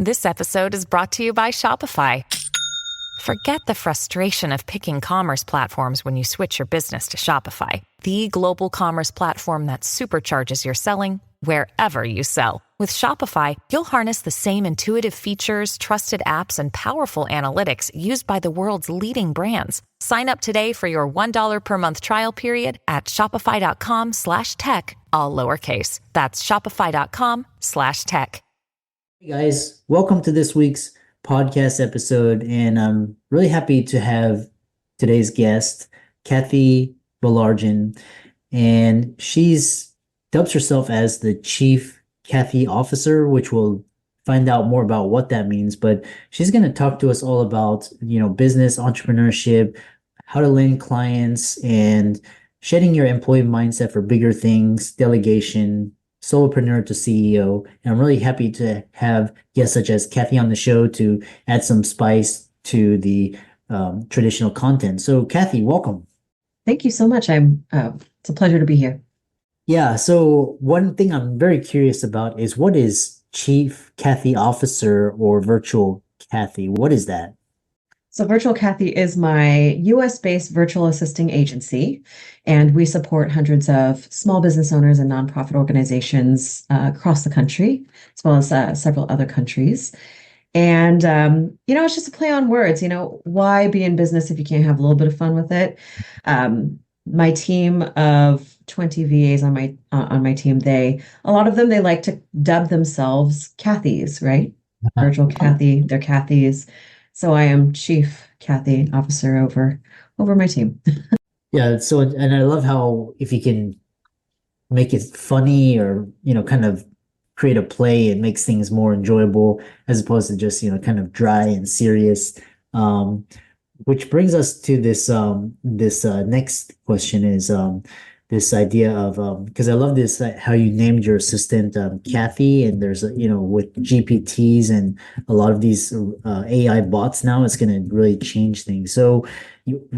This episode is brought to you by Shopify. Forget the frustration of picking commerce platforms when you switch your business to Shopify, the global commerce platform that supercharges your selling wherever you sell. With Shopify, you'll harness the same intuitive features, trusted apps, and powerful analytics used by the world's leading brands. Sign up today for your $1 per month trial period at shopify.com/tech, all lowercase. That's shopify.com/tech. Hey guys, welcome to this week's podcast episode, and I'm really happy to have today's guest, Cathy Baillargeon, and she's dubs herself as the Chief Cathy Officer, which we'll find out more about what that means. But she's going to talk to us all about, business, entrepreneurship, how to land clients, and shedding your employee mindset for bigger things, delegation, solopreneur to CEO. And I'm really happy to have guests such as Cathy on the show to add some spice to the traditional content. So Cathy, welcome. Thank you so much. It's a pleasure to be here. Yeah. So one thing I'm very curious about is, what is Chief Cathy Officer or Virtual Cathy? What is that? So Virtual Cathy is my US-based virtual assisting agency, and we support hundreds of small business owners and nonprofit organizations across the country, as well as several other countries. And, it's just a play on words. Why be in business if you can't have a little bit of fun with it? My team of 20 VAs on my team, a lot of them, they like to dub themselves Cathys, right? Virtual Cathy, they're Cathys. So I am Chief Cathy Officer over my team. Yeah. So, and I love how if you can make it funny or, kind of create a play, it makes things more enjoyable as opposed to just, kind of dry and serious. Which brings us to this next question is this idea of because I love this how you named your assistant Cathy, and there's with GPTs and a lot of these AI bots now, it's going to really change things. So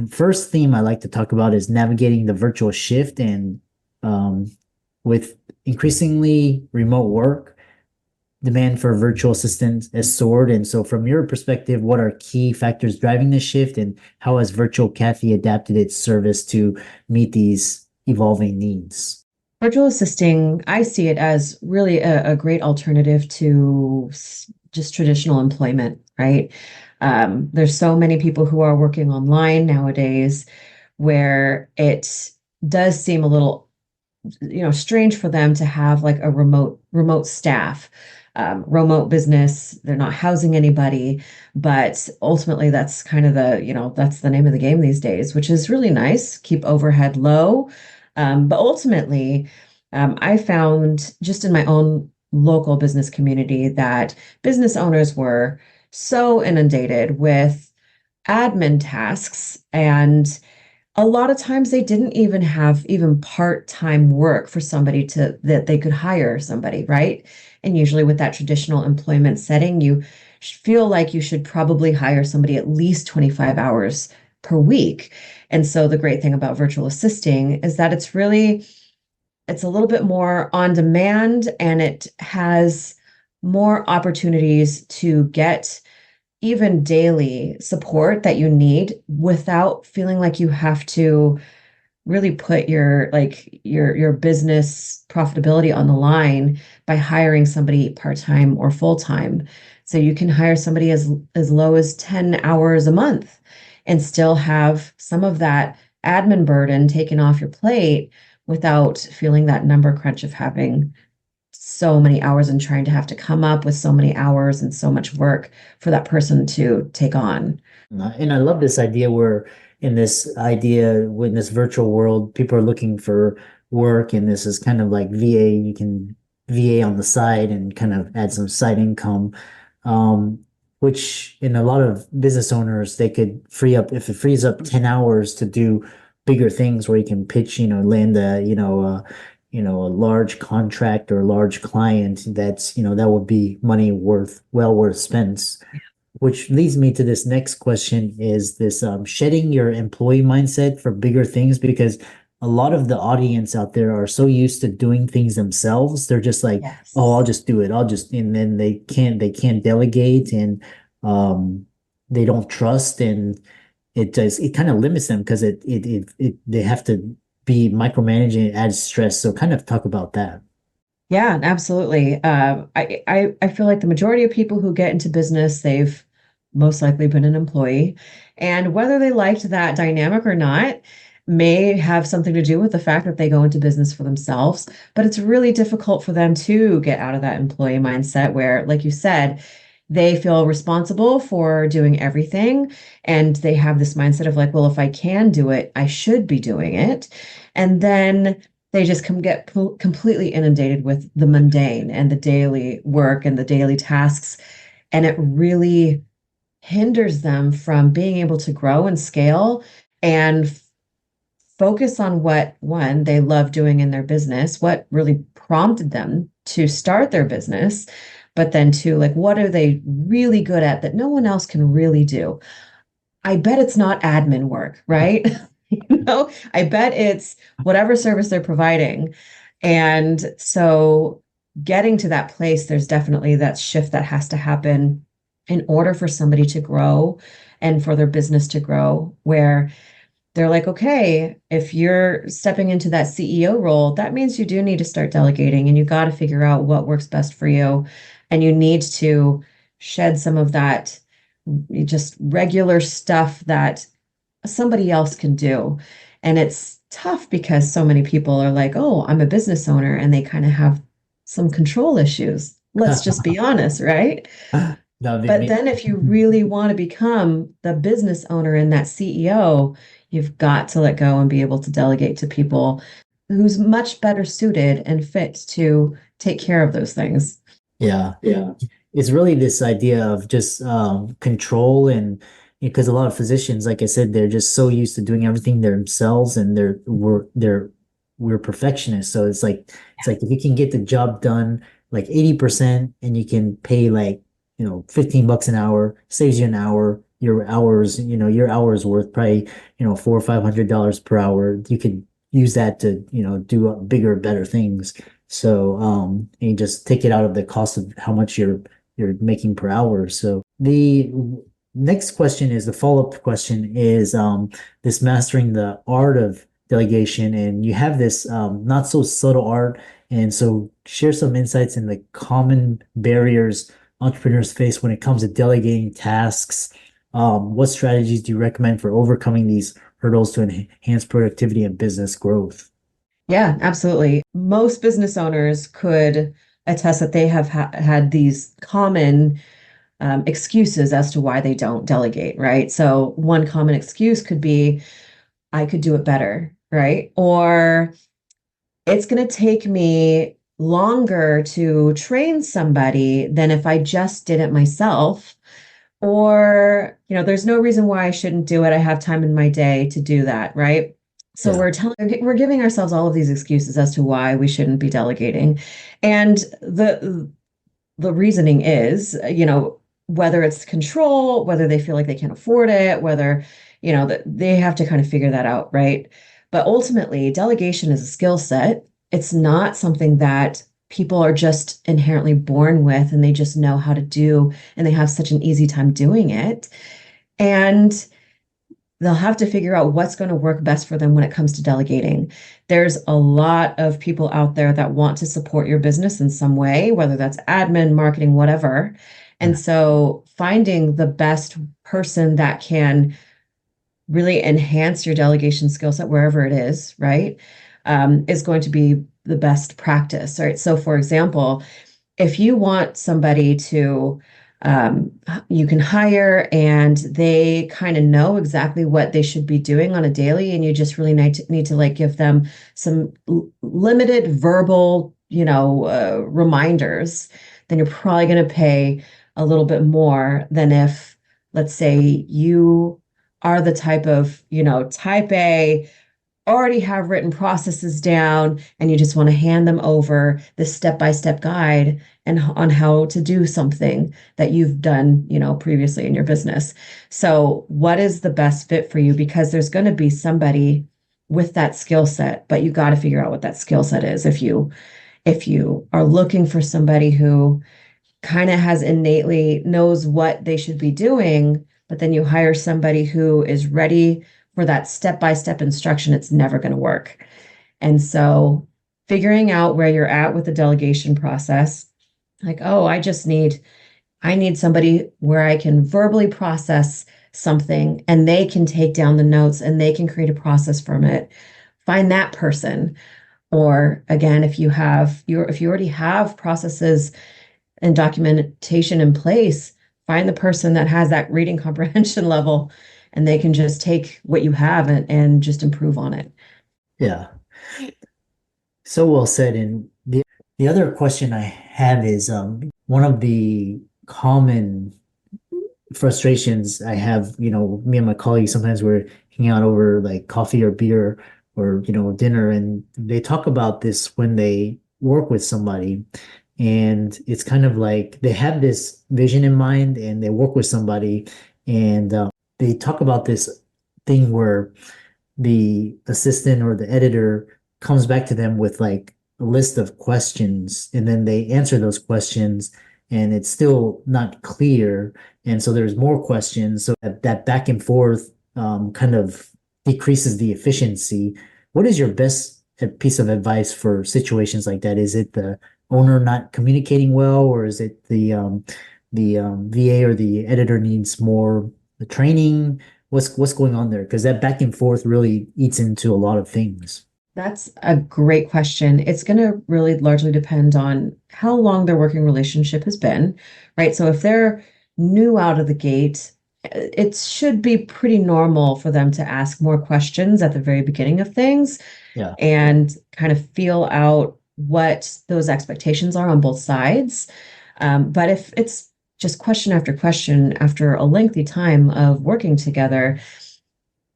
first theme I like to talk about is navigating the virtual shift, and with increasingly remote work, demand for virtual assistants has soared. And so from your perspective, what are key factors driving this shift, and how has Virtual Cathy adapted its service to meet these evolving needs? Virtual assisting, I see it as really a great alternative to just traditional employment, right? There's so many people who are working online nowadays where it does seem a little, strange for them to have like a remote staff. Remote business, they're not housing anybody, but ultimately that's kind of that's the name of the game these days, which is really nice, keep overhead low. But ultimately, I found just in my own local business community that business owners were so inundated with admin tasks, and a lot of times they didn't even have part-time work for somebody that they could hire somebody, right? And usually with that traditional employment setting, you feel like you should probably hire somebody at least 25 hours per week. And so the great thing about virtual assisting is that it's a little bit more on demand, and it has more opportunities to get even daily support that you need without feeling like you have to really put your business profitability on the line by hiring somebody part-time or full-time. So you can hire somebody as low as 10 hours a month and still have some of that admin burden taken off your plate without feeling that number crunch of having so many hours and trying to have to come up with so many hours and so much work for that person to take on. And I love this idea where in this virtual world, people are looking for work, and this is kind of like VA. You can VA on the side and kind of add some side income, which in a lot of business owners, they could free up, if it frees up 10 hours to do bigger things where you can pitch, land a large contract or a large client, that's, that would be money well worth spent. Which leads me to this next question is this shedding your employee mindset for bigger things, because a lot of the audience out there are so used to doing things themselves. They're just like, oh, I'll Yes. just do it. And then they can't delegate, and they don't trust, and it kind of limits them because they have to be micromanaging. It adds stress. So kind of talk about that. Yeah, absolutely. I feel like the majority of people who get into business, they've most likely been an employee. And whether they liked that dynamic or not may have something to do with the fact that they go into business for themselves. But it's really difficult for them to get out of that employee mindset where, like you said, they feel responsible for doing everything. And they have this mindset of like, well, if I can do it, I should be doing it. And then they just get completely inundated with the mundane and the daily work and the daily tasks. And it really hinders them from being able to grow and scale and focus on what, one, they love doing in their business, what really prompted them to start their business, but then two, like, what are they really good at that no one else can really do? I bet it's not admin work, right? I bet it's whatever service they're providing. And so getting to that place, there's definitely that shift that has to happen in order for somebody to grow and for their business to grow, where they're like, okay, if you're stepping into that CEO role, that means you do need to start delegating and you got to figure out what works best for you. And you need to shed some of that just regular stuff that somebody else can do. And it's tough because so many people are like, oh, I'm a business owner, and they kind of have some control issues. Let's just be honest, right? No, But then if you really want to become the business owner and that CEO, you've got to let go and be able to delegate to people who's much better suited and fit to take care of those things. yeah. It's really this idea of just control, and because a lot of physicians, like I said, they're just so used to doing everything themselves, and we're perfectionists. So it's like if you can get the job done like 80% and you can pay like, $15 an hour, saves you an hour, your hours worth probably, $400 or $500 per hour. You could use that to, do bigger, better things. So and you just take it out of the cost of how much you're making per hour. So the next question is the follow-up question is this mastering the art of delegation, and you have this not so subtle art. And so share some insights in the common barriers entrepreneurs face when it comes to delegating tasks. What strategies do you recommend for overcoming these hurdles to enhance productivity and business growth? Yeah, absolutely. Most business owners could attest that they have had these common excuses as to why they don't delegate, right? So, one common excuse could be, I could do it better, right? Or it's going to take me longer to train somebody than if I just did it myself. Or, there's no reason why I shouldn't do it. I have time in my day to do that, right? So Yeah. we're giving ourselves all of these excuses as to why we shouldn't be delegating. And the reasoning is, whether it's control, whether they feel like they can't afford it, whether, that they have to kind of figure that out, right? But ultimately, delegation is a skill set. It's not something that people are just inherently born with and they just know how to do, and they have such an easy time doing it. And they'll have to figure out what's going to work best for them when it comes to delegating. There's a lot of people out there that want to support your business in some way, whether that's admin, marketing, whatever. And so finding the best person that can really enhance your delegation skill set wherever it is, right, is going to be the best practice. Right. So, for example, if you want somebody to, you can hire and they kind of know exactly what they should be doing on a daily, and you just really need to like give them some limited verbal, reminders, then you're probably going to pay a little bit more than if, let's say, you are the type of, type A, already have written processes down, and you just want to hand them over this step-by-step guide and on how to do something that you've done, previously in your business. So what is the best fit for you? Because there's going to be somebody with that skill set, but you got to figure out what that skill set is. If you are looking for somebody who kind of has innately knows what they should be doing, but then you hire somebody who is ready for that step-by-step instruction, it's never going to work. And so figuring out where you're at with the delegation process, like, oh, I need somebody where I can verbally process something and they can take down the notes and they can create a process from it. Find that person. Or again, if you already have processes and documentation in place, find the person that has that reading comprehension level and they can just take what you have and just improve on it. Yeah. So well said. And the other question I have is one of the common frustrations I have, me and my colleagues sometimes we're hanging out over like coffee or beer or, dinner, and they talk about this when they work with somebody. And it's kind of like they have this vision in mind and they work with somebody and they talk about this thing where the assistant or the editor comes back to them with like a list of questions and then they answer those questions and it's still not clear. And so there's more questions. So that back and forth kind of decreases the efficiency. What is your best piece of advice for situations like that? Is it the owner not communicating well, or is it the VA or the editor needs more training? What's going on there? Because that back and forth really eats into a lot of things. That's a great question. It's going to really largely depend on how long their working relationship has been, right? So if they're new out of the gate, it should be pretty normal for them to ask more questions at the very beginning of things Yeah. and kind of feel out what those expectations are on both sides. But if it's just question after question after a lengthy time of working together,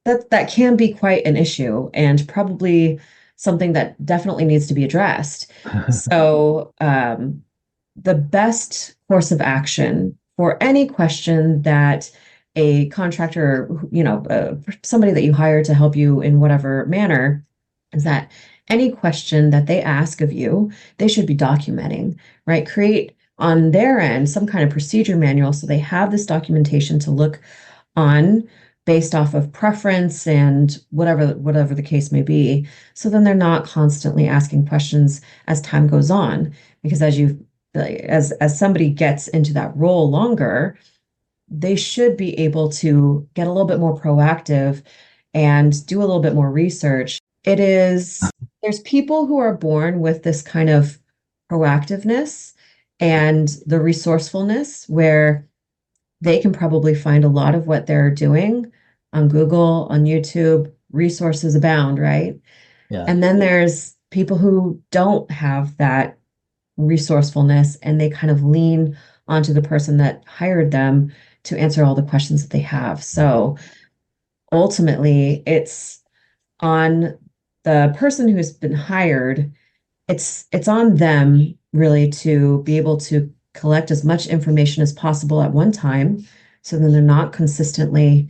that can be quite an issue and probably something that definitely needs to be addressed. So, the best course of action for any question that a contractor, somebody that you hire to help you in whatever manner, is that any question that they ask of you, they should be documenting, right? Create on their end some kind of procedure manual so they have this documentation to look on based off of preference and whatever the case may be. So then they're not constantly asking questions as time goes on, because as somebody gets into that role longer, they should be able to get a little bit more proactive and do a little bit more research. There's people who are born with this kind of proactiveness and the resourcefulness where they can probably find a lot of what they're doing on Google, on YouTube, resources abound, right? Yeah. And then there's people who don't have that resourcefulness and they kind of lean onto the person that hired them to answer all the questions that they have. So ultimately, it's on the person who's been hired, it's on them really to be able to collect as much information as possible at one time, so then they're not consistently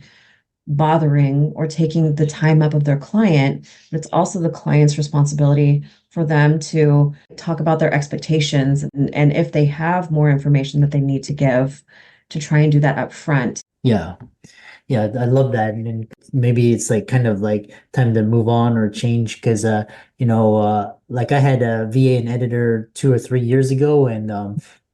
bothering or taking the time up of their client. But it's also the client's responsibility for them to talk about their expectations and if they have more information that they need to give, to try and do that up front. Yeah. Yeah, I love that. And then maybe it's like kind of like time to move on or change because like I had a VA and editor 2 or 3 years ago, and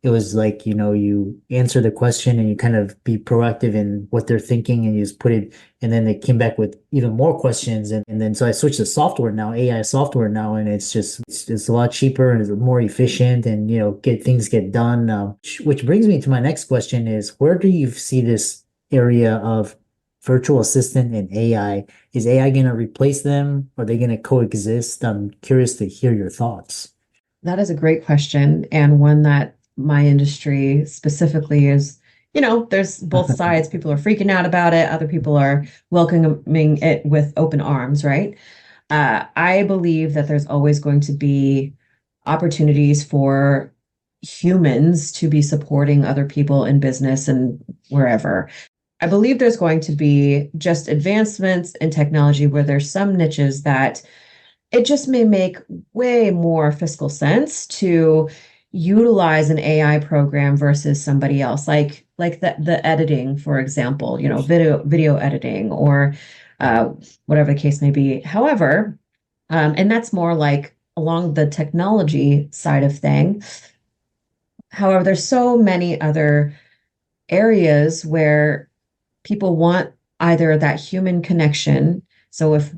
it was like, you answer the question and you kind of be proactive in what they're thinking and you just put it, and then they came back with even more questions. And then so I switched to software now, AI software now, and it's a lot cheaper and it's more efficient and get done. Which brings me to my next question is, where do you see this area of virtual assistant and AI? Is AI going to replace them? Are they going to coexist? I'm curious to hear your thoughts. That is a great question, and one that my industry specifically is, there's both sides. People are freaking out about it. Other people are welcoming it with open arms, right? I believe that there's always going to be opportunities for humans to be supporting other people in business and wherever. I believe there's going to be just advancements in technology where there's some niches that it just may make way more fiscal sense to utilize an AI program versus somebody else, like the editing, for example, video editing or whatever the case may be. However, and that's more like along the technology side of thing. However, there's so many other areas where people want either that human connection. So if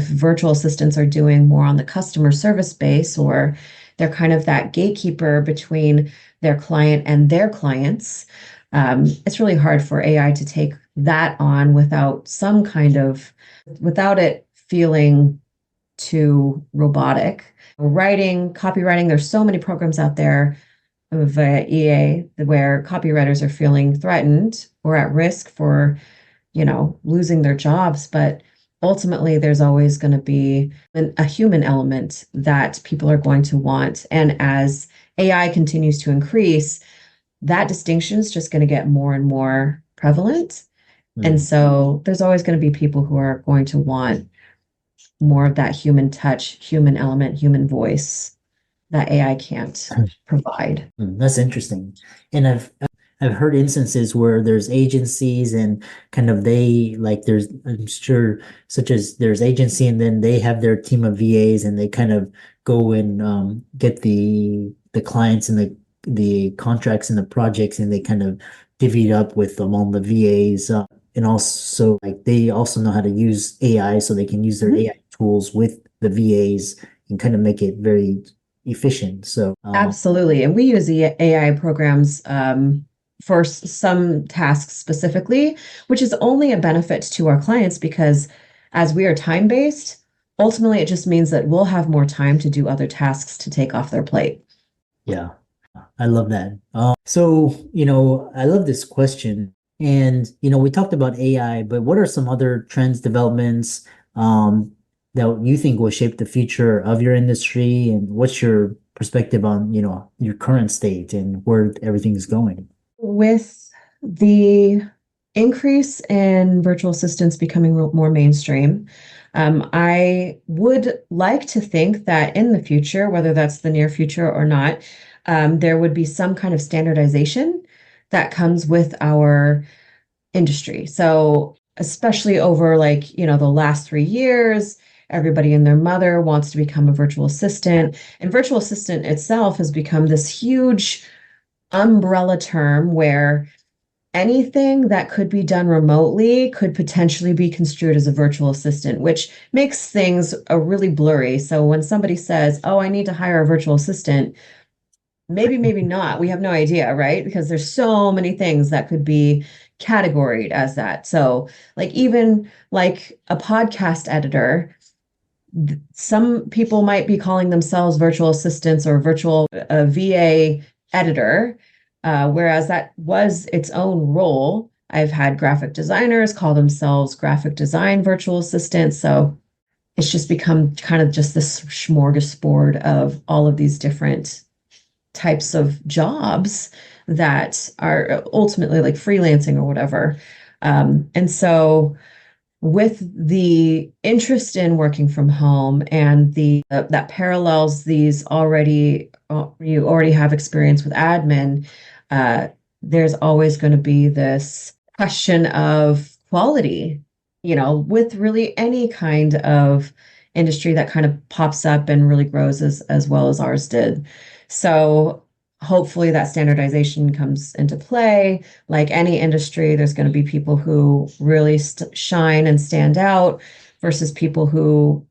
virtual assistants are doing more on the customer service base, or they're kind of that gatekeeper between their client and their clients, it's really hard for AI to take that on without it feeling too robotic. Writing, copywriting, there's so many programs out there via EA where copywriters are feeling threatened or at risk for, losing their jobs. But ultimately, there's always going to be a human element that people are going to want. And as AI continues to increase, that distinction is just going to get more and more prevalent. And so there's always going to be people who are going to want more of that human touch, human element, human voice that AI can't provide. That's interesting. And I've heard instances where there's agencies and kind of I'm sure, such as there's agency and then they have their team of VAs and they kind of go and get the clients and the contracts and the projects and they kind of divvy it up with among the VAs. And also like they also know how to use AI so they can use their AI tools with the VAs and kind of make it very efficient. So Absolutely. And we use the AI programs for some tasks specifically, which is only a benefit to our clients because as we are time-based, ultimately it just means that we'll have more time to do other tasks to take off their plate. yeah, I love that. I love this question. And, we talked about AI, but what are some other trends, developments, that you think will shape the future of your industry? And what's your perspective on, your current state and where everything's going? With the increase in virtual assistants becoming more mainstream, I would like to think that in the future, whether that's the near future or not, there would be some kind of standardization that comes with our industry. So, especially over the last 3 years, everybody and their mother wants to become a virtual assistant, and virtual assistant itself has become this huge umbrella term where anything that could be done remotely could potentially be construed as a virtual assistant, which makes things really blurry. So when somebody says, "Oh, I need to hire a virtual assistant," maybe not. We have no idea, right? Because there's so many things that could be categorized as that. So, even like a podcast editor, some people might be calling themselves virtual assistants or virtual VA editor, whereas that was its own role. I've had graphic designers call themselves graphic design virtual assistants. So it's just become kind of just this smorgasbord of all of these different types of jobs that are ultimately like freelancing or whatever. And so with the interest in working from home and the that parallels these you already have experience with admin, there's always going to be this question of quality, with really any kind of industry that kind of pops up and really grows as well as ours did. So hopefully that standardization comes into play. Like any industry, there's going to be people who really shine and stand out versus people who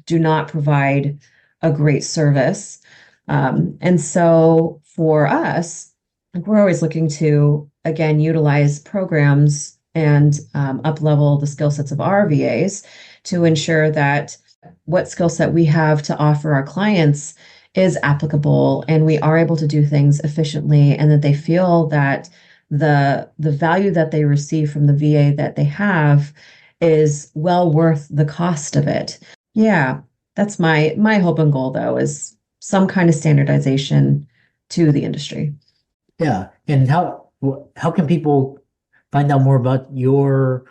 do not provide a great service. And so for us, we're always looking to, again, utilize programs and up-level the skill sets of our VAs to ensure that what skill set we have to offer our clients is applicable and we are able to do things efficiently and that they feel that the value that they receive from the VA that they have is well worth the cost of it. Yeah, that's my hope and goal though, is some kind of standardization to the industry. Yeah. And how can people find out more about your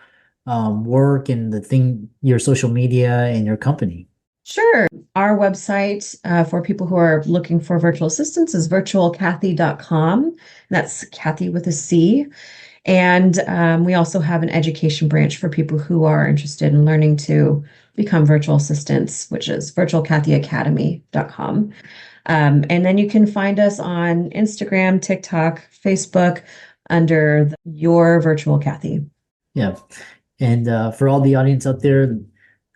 work and your social media and your company? Sure. Our website for people who are looking for virtual assistants is virtualcathy.com. That's Cathy with a C. And we also have an education branch for people who are interested in learning to become virtual assistants, which is virtualcathyacademy.com. And then you can find us on Instagram, TikTok, Facebook under Your Virtual Cathy. Yeah. And for all the audience out there,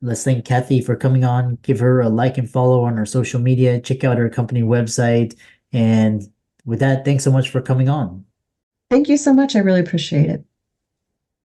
let's thank Cathy for coming on. Give her a like and follow on her social media. Check out her company website. And with that, thanks so much for coming on. Thank you so much. I really appreciate it.